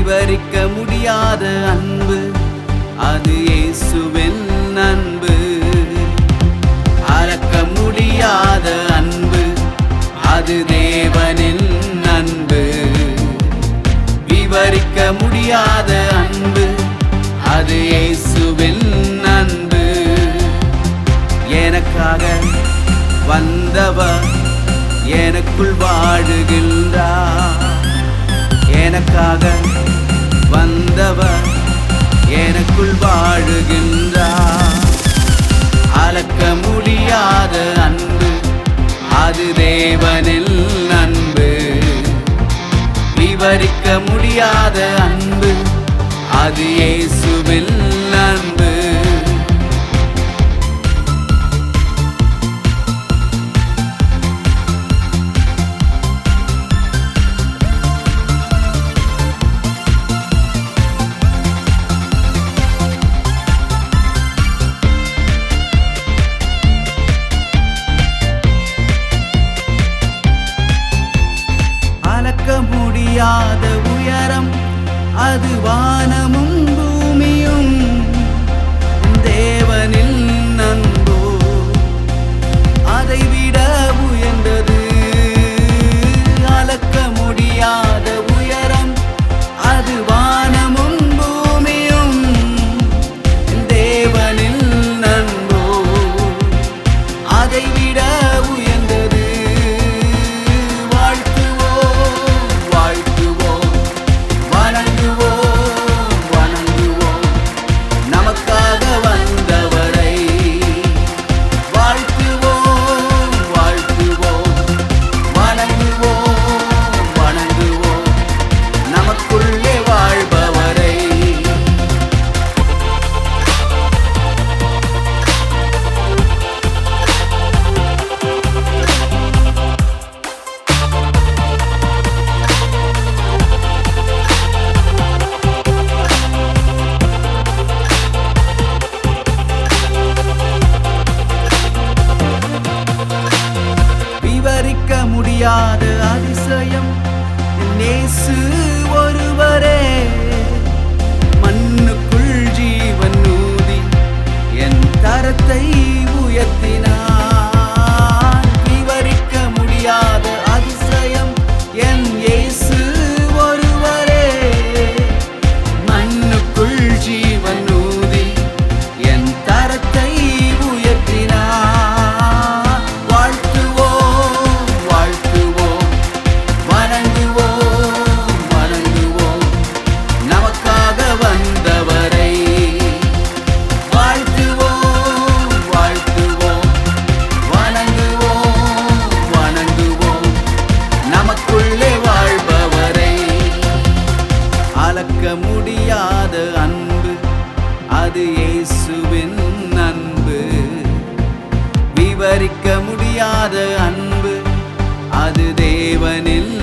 விவரிக்க முடியாத அன்பு, அது இயேசுவின் அன்பு. அளக்க முடியாத அன்பு, அது தேவனின் அன்பு. விவரிக்க முடியாத அன்பு, அது இயேசுவின் அன்பு. எனக்காக வந்தவர் எனக்குள் வாழுகின்றார். எனக்காக வந்தவர் எனக்குள் வாழுகின்றார். அளக்க முடியாத அன்பு, அது தேவனில் அன்பு. விவரிக்க முடியாத அன்பு, அது இயேசுவில் அன்பு. அளக்க முடியாத உயரம், அது வானமும் பூமியும். தேவனில் அன்போ அதைவிட உயர்ந்தது. அளக்க முடியாத உயரம், அது வானமும் பூமியும். தேவனில் அன்போ அதைவிட உயர்ந்தது. விவரிக்க முடியாத அதிசயம், இயேசு ஒருவரே. மண்ணுக்குள் ஜீவன் ஊதி என் தரத்தை உயர்த்தினார். விவரிக்க முடியாத அதிசயம், என் இயேசு ஒருவரே. மண்ணுக்குள் ஜீவன் ஊதி என் தரத்தை உயர்த்தினார். அளக்க முடியாத அன்பு, அது இயேசுவின் அன்பு. விவரிக்க முடியாத அன்பு, அது தேவனில்